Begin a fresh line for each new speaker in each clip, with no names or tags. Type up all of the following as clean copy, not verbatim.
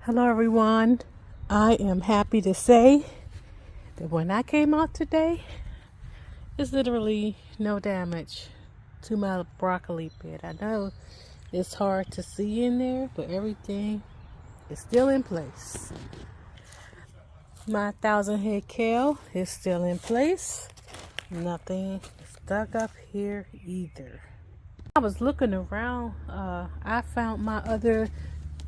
Hello everyone. I am happy to say that when I came out today, there's literally no damage to my broccoli bed. I know it's hard to see in there, but everything is still in place. My 1,000 head kale is still in place. Nothing stuck up here either. I was looking around. I found my other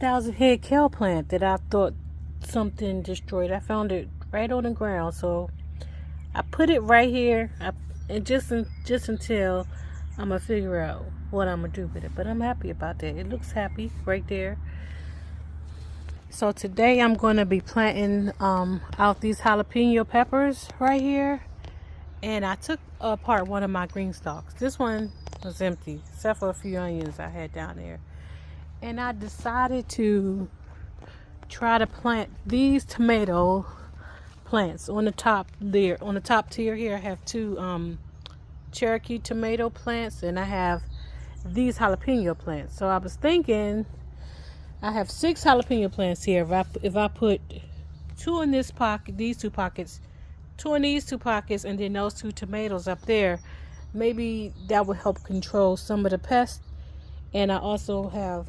1,000 head kale plant that I thought something destroyed. I found it right on the ground, so I put it right here. And just until I'm gonna figure out what I'm gonna do with it. But I'm happy about that. It looks happy right there. So today I'm gonna be planting out these jalapeno peppers right here. And I took apart one of my green stalks. This one was empty, except for a few onions I had down there. And I decided to try to plant these tomato plants on the top there. On the top tier here, I have two Cherokee tomato plants, and I have these jalapeno plants. So I was thinking, I have 6 jalapeno plants here. If I put 2 in this pocket, these 2 pockets, 2 in these 2 pockets, and then those 2 tomatoes up there, maybe that would help control some of the pests. And I also have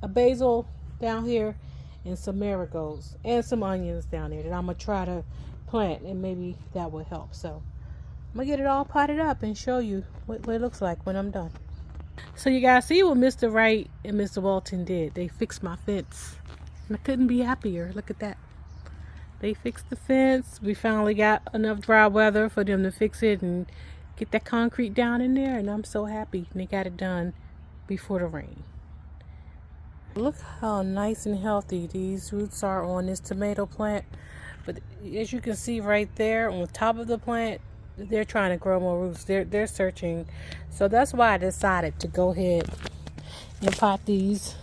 a basil down here and some marigolds and some onions down there that I'm gonna try to plant, and maybe that will help. So I'm gonna get it all potted up and show you what it looks like when I'm done. So you guys see what Mr. Wright and Mr. Walton did. They fixed my fence, and I couldn't be happier. Look at that. They fixed the fence. We finally got enough dry weather for them to fix it and get that concrete down in there, and I'm so happy they got it done before the rain. Look how nice and healthy these roots are on this tomato plant. But as you can see right there on the top of the plant, they're trying to grow more roots. They're searching. So that's why I decided to go ahead and pot these.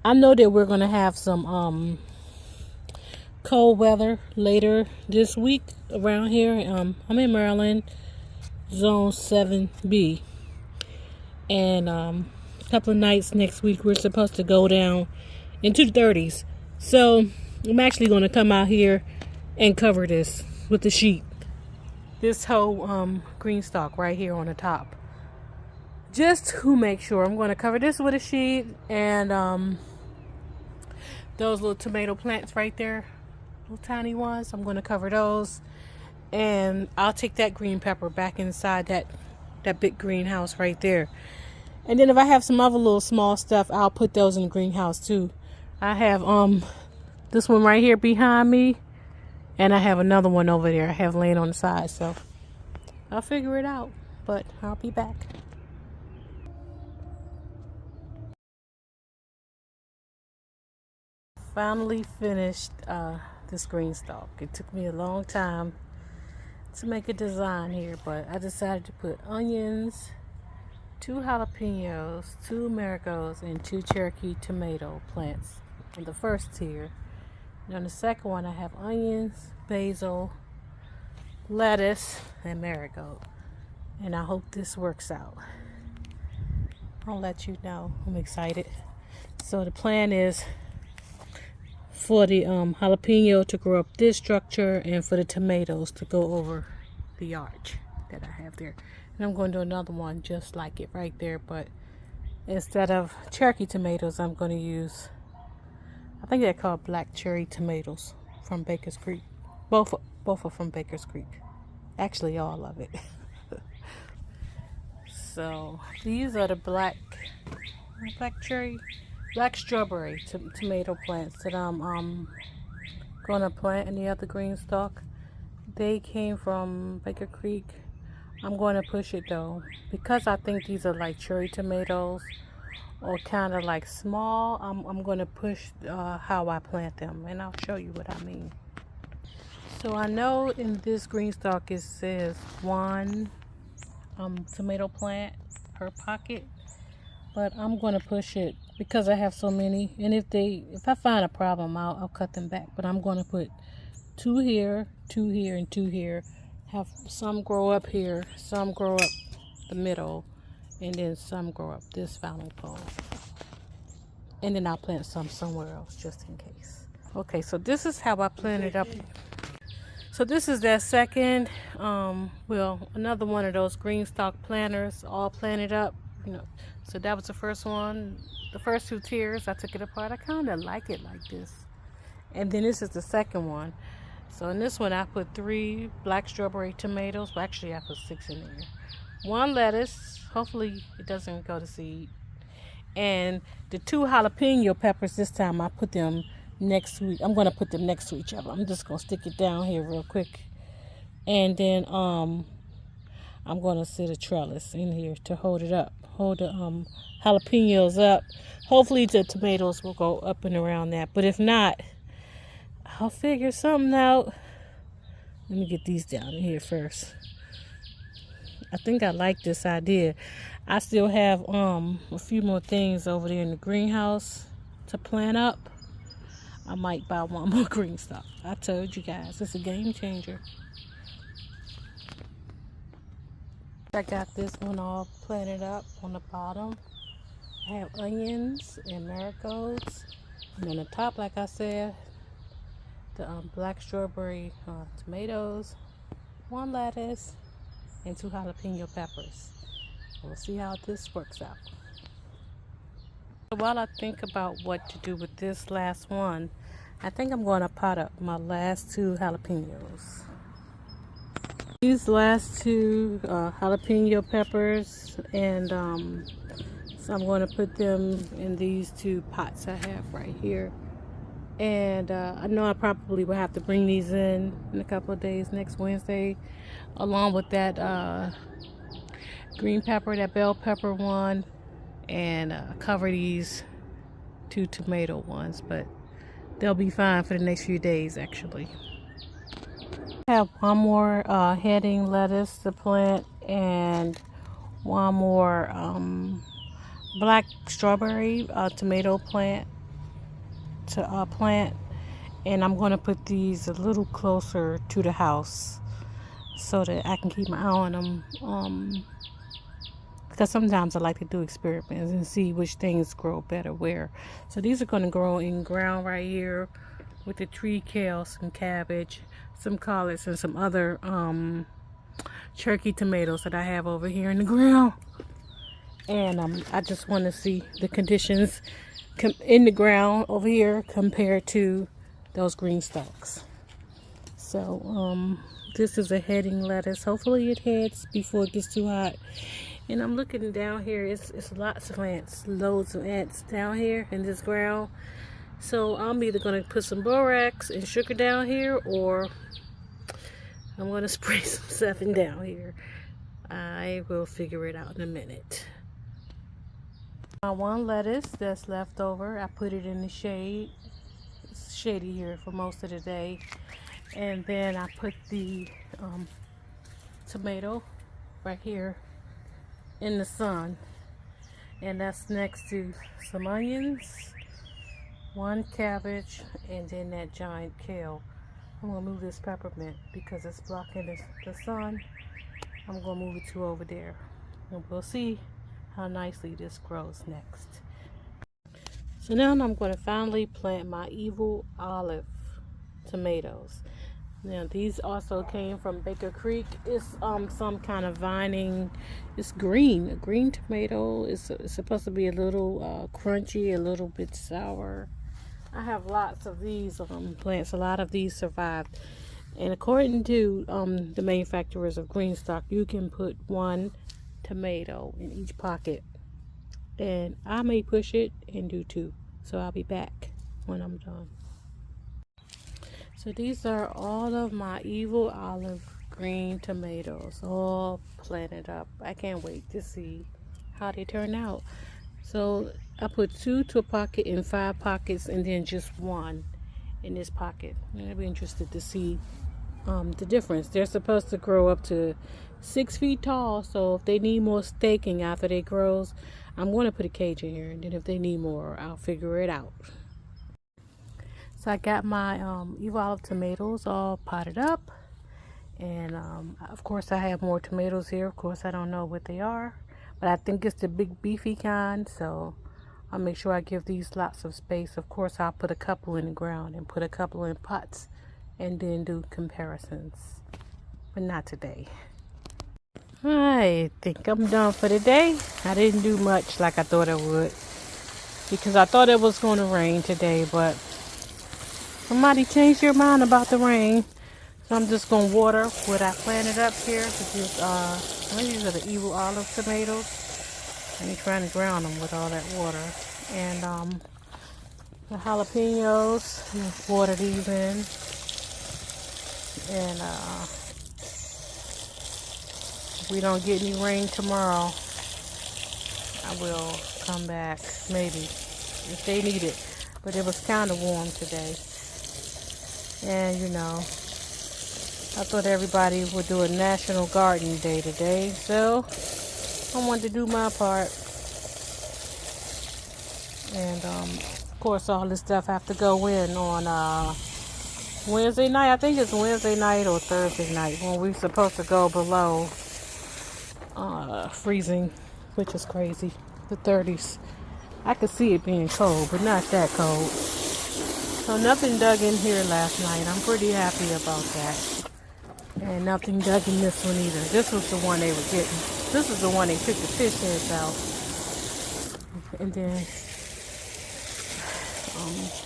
I know that we're going to have some cold weather later this week around here. I'm in Maryland, zone 7B. And a couple of nights next week we're supposed to go down into the 30s. So I'm actually going to come out here and cover this with the sheet. This whole green stalk right here on the top. Just to make sure, I'm going to cover this with a sheet, and those little tomato plants right there, little tiny ones, I'm going to cover those. And I'll take that green pepper back inside that big greenhouse right there. And then if I have some other little small stuff, I'll put those in the greenhouse too. I have this one right here behind me, and I have another one over there I have laying on the side. So I'll figure it out, but I'll be back. Finally finished this green stalk. It took me a long time to make a design here, but I decided to put onions, 2 jalapenos, 2 marigolds, and 2 Cherokee tomato plants on the first tier. And on the second one, I have onions, basil, lettuce, and marigold. And I hope this works out. I'll let you know. I'm excited. So the plan is for the jalapeno to grow up this structure, and for the tomatoes to go over the arch that I have there. And I'm going to do another one just like it right there, but instead of Cherokee tomatoes, I'm going to use, I think they're called black cherry tomatoes from Baker's Creek. Both are from Baker's Creek. Actually, all of it. So these are the black strawberry tomato plants that I'm gonna plant in the other green stalk. They came from Baker Creek. I'm going to push it though, because I think these are like cherry tomatoes, or kind of like small. I'm going to push how I plant them, and I'll show you what I mean. So I know in this green stalk it says 1 tomato plant per pocket, but I'm going to push it because I have so many, and if I find a problem, I'll cut them back. But I'm going to put 2 here, 2 here, and 2 here. Have some grow up here, some grow up the middle, and then some grow up this final pole. and then I'll plant some somewhere else just in case. Okay, so this is how I planted up. So this is that second, well, another one of those green stalk planters, all planted up, you know. So that was the first one. The first two tiers, I took it apart. I kind of like it like this. And then this is the second one. So in this one, I put 3 black strawberry tomatoes. Well, actually, I put 6 in there. 1 lettuce. Hopefully, it doesn't go to seed. And the 2 jalapeno peppers, this time I put them next week. I'm going to put them next to each other. I'm just going to stick it down here real quick. And then I'm going to set a trellis in here to hold it up. Hold the jalapenos up. Hopefully the tomatoes will go up and around that. But if not, I'll figure something out. Let me get these down here first. I think I like this idea. I still have a few more things over there in the greenhouse to plant up. I might buy 1 more green stalk. I told you guys, it's a game changer. I got this one all planted up on the bottom. I have onions and marigolds. And on the top, like I said, the black strawberry tomatoes, 1 lettuce, and 2 jalapeno peppers. We'll see how this works out. While I think about what to do with this last one, I think I'm going to pot up my last 2 jalapenos. These last 2 jalapeno peppers, and so I'm going to put them in these 2 pots I have right here. And I know I probably will have to bring these in a couple of days, next Wednesday, along with that green pepper, that bell pepper one, and cover these 2 tomato ones, but they'll be fine for the next few days actually. I have 1 more heading lettuce to plant and 1 more black strawberry tomato plant to plant, and I'm going to put these a little closer to the house so that I can keep my eye on them, because sometimes I like to do experiments and see which things grow better where. So these are going to grow in ground right here with the tree kale, some cabbage, some collards, and some other cherry tomatoes that I have over here in the ground. And I just want to see the conditions in the ground over here compared to those green stalks. So this is a heading lettuce. Hopefully it heads before it gets too hot. And I'm looking down here, it's lots of ants, loads of ants down here in this ground. So I'm either going to put some borax and sugar down here, or I'm going to spray some stuffing down here. I will figure it out in a minute. My 1 lettuce that's left over, I put it in the shade. It's shady here for most of the day. And then I put the tomato right here in the sun. And that's next to some onions, 1 cabbage, and then that giant kale. I'm going to move this peppermint because it's blocking the sun. I'm going to move it to over there. And we'll see how nicely this grows next. So now I'm going to finally plant my evil olive tomatoes. Now these also came from Baker Creek. It's some kind of vining. It's green, a green tomato. It's supposed to be a little crunchy, a little bit sour. I have lots of these plants. A lot of these survived. And according to the manufacturers of green stalk, you can put 1 tomato in each pocket, and I may push it and do 2, so I'll be back when I'm done. So these are all of my evil olive green tomatoes all planted up. I can't wait to see how they turn out. So I put 2 to a pocket in 5 pockets, and then just 1 in this pocket. I'll be interested to see the difference. They're supposed to grow up to 6 feet tall, so if they need more staking after they grows, I'm going to put a cage in here, and then if they need more, I'll figure it out. So I got my evil olive tomatoes all potted up, and of course I have more tomatoes here. Of course I don't know what they are, but I think it's the big beefy kind, so I'll make sure I give these lots of space. Of course, I'll put a couple in the ground and put a couple in pots and then do comparisons. But not today. I think I'm done for the day. I didn't do much like I thought I would because I thought it was going to rain today, but somebody changed their mind about the rain. So I'm just going to water what I planted up here, which is, these are the Evil Olive tomatoes. I ain't trying to drown them with all that water. And the jalapenos, water these in. And if we don't get any rain tomorrow, I will come back, maybe, if they need it. But it was kind of warm today. And, you know, I thought everybody would do a National Garden Day today. So I wanted to do my part. And, of course, all this stuff have to go in on Wednesday night. I think it's Wednesday night or Thursday night when we're supposed to go below freezing, which is crazy. The 30s. I could see it being cold, but not that cold. So nothing dug in here last night. I'm pretty happy about that. And nothing dug in this one either. This was the one they were getting. This is the one they took the fish heads out. And then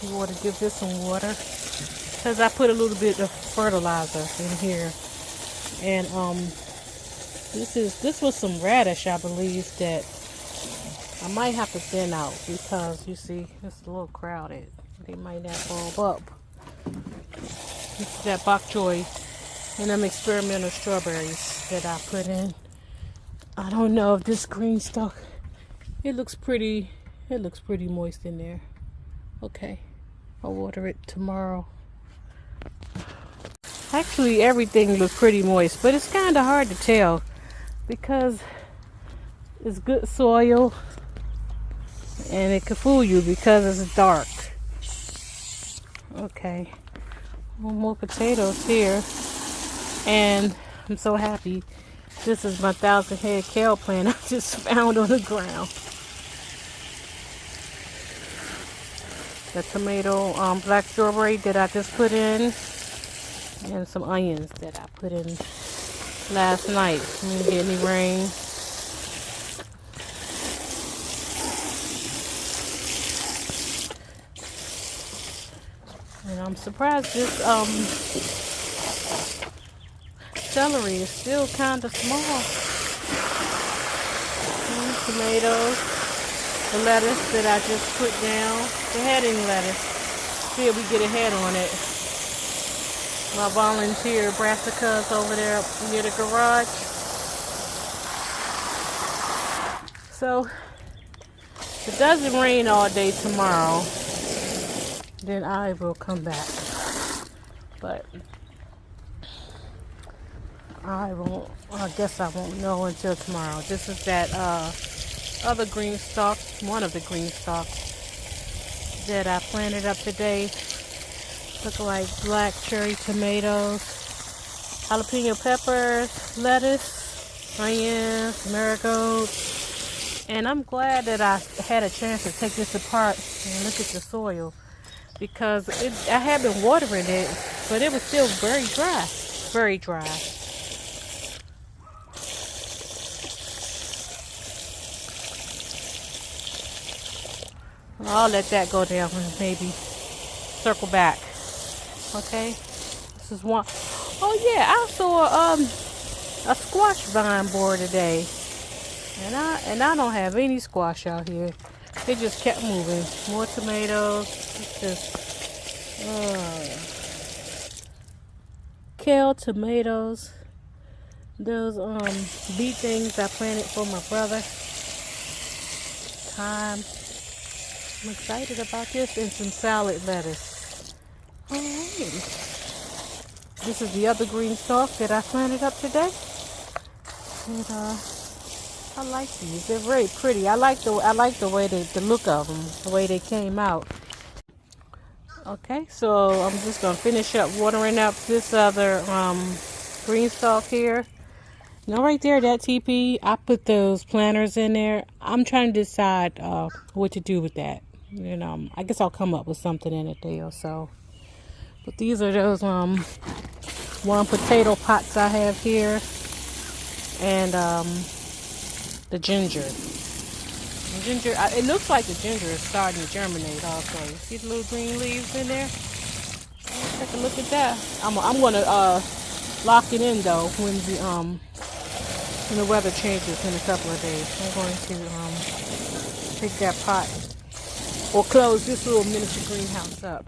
you want to give this some water. Because I put a little bit of fertilizer in here. And this was some radish, I believe, that I might have to thin out because you see it's a little crowded. They might not bulb up. This is that bok choy and them experimental strawberries that I put in. I don't know if this green stalk, it looks pretty moist in there. Okay, I'll water it tomorrow. Actually, everything looks pretty moist, but it's kind of hard to tell because it's good soil and it could fool you because it's dark. Okay, more potatoes here, and I'm so happy. This is my 1,000-head kale plant I just found on the ground. The tomato, black strawberry that I just put in, and some onions that I put in last night. Didn't get any rain. And I'm surprised this celery is still kind of small. Tomatoes, the lettuce that I just put down, the heading lettuce. See if we get a head on it. My volunteer brassicas over there near the garage. So, if it doesn't rain all day tomorrow, then I will come back. But I guess I won't know until tomorrow. This is that other green stalk, one of the green stalks that I planted up today. Look like black cherry tomatoes, jalapeno peppers, lettuce, onions, marigolds. And I'm glad that I had a chance to take this apart and look at the soil because I had been watering it, but it was still very dry, very dry. I'll let that go down and maybe circle back. Okay, this is one. Oh yeah, I saw a squash vine borer today, and I don't have any squash out here. It just kept moving. More tomatoes. It's just kale, tomatoes. Those beet things I planted for my brother. Thyme. I'm excited about this, and some salad lettuce. Alright. This is the other green stalk that I planted up today. And I like these. They're very pretty. I like the way the look of them, the way they came out. Okay, so I'm just gonna finish up watering up this other green stalk here, Now right there, that TP, I put those planters in there. I'm trying to decide what to do with that. You know, I guess I'll come up with something in a day or so. But these are those one potato pots I have here, and the ginger. The ginger, it looks like the ginger is starting to germinate also. You see the little green leaves in there? Take a look at that. I'm gonna lock it in though when the weather changes in a couple of days. I'm going to take that pot or close this little miniature greenhouse up.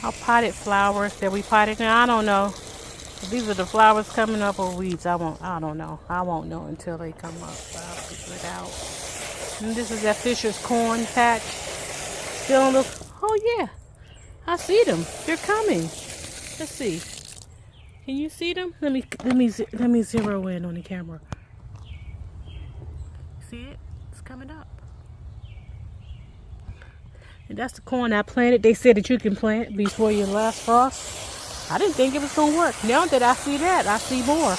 Our potted flowers that we potted in, I don't know if these are the flowers coming up or weeds. I don't know. I won't know until they come up. So I'll figure it out. And this is that Fisher's corn patch. Still look. Oh yeah, I see them. They're coming. Let's see. Can you see them? Let me zero in on the camera. See it? It's coming up. And that's the corn I planted. They said that you can plant before your last frost. I didn't think it was gonna work. Now that I see that, I see more.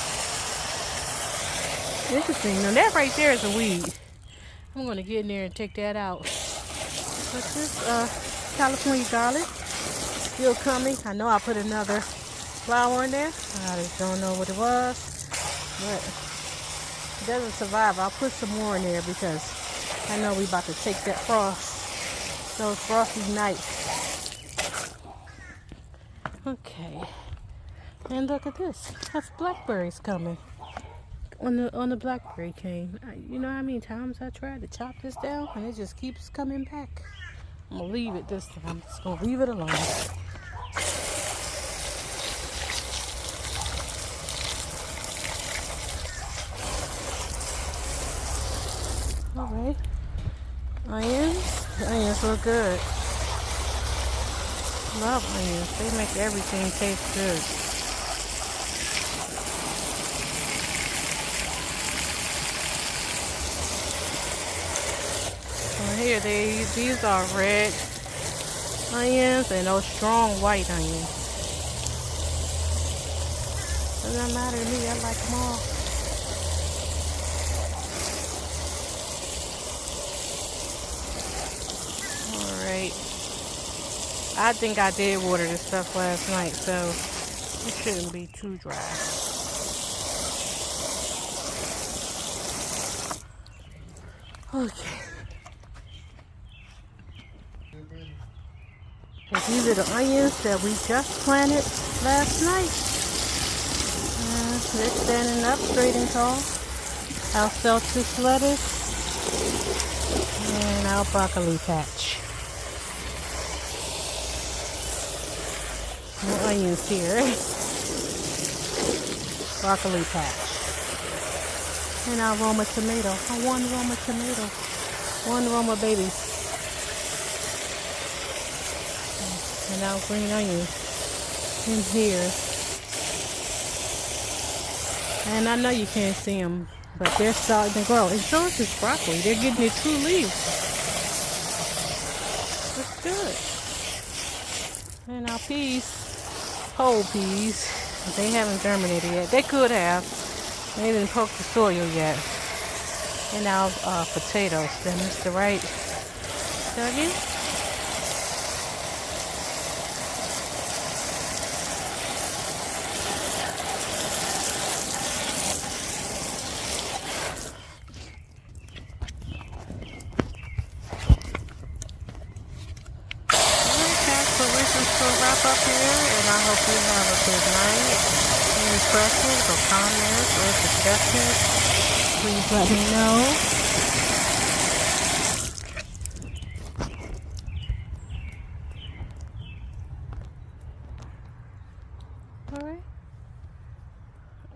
Interesting. Now that right there is a weed. I'm gonna get in there and take that out. But this California garlic still coming. I know I put another flower in there. I just don't know what it was, but it doesn't survive. I'll put some more in there because I know we about to take that frost, those frosty nights. Okay, and look at this. That's blackberries coming on the blackberry cane. You know how many times I tried to chop this down and it just keeps coming back. I'm gonna leave it this time. I'm just gonna leave it alone. Alright. Onions. The onions look good. Love onions. They make everything taste good. So here these are red onions and those strong white onions. Doesn't matter to me, I like them all. I think I did water this stuff last night, so it shouldn't be too dry. Okay. And these are the onions that we just planted last night. They're standing up straight and tall. Our Celtic lettuce and our broccoli patch. More onions here. Broccoli patch. And our Roma tomato. One Roma tomato. One Roma baby. And our green onions in here. And I know you can't see them, but they're starting to grow. And so is this broccoli. They're getting their true leaves. That's good. And our peas. Whole peas. They haven't germinated yet. They could have. They didn't poke the soil yet. And our potatoes. Then it's the right. Dougie? Wrap up here, and I hope you have a good night. Any questions or comments or suggestions, please let me know. Alright.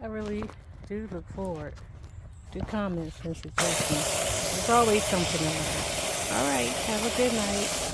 I really do look forward to comments and suggestions. There's always something else. Alright, have a good night.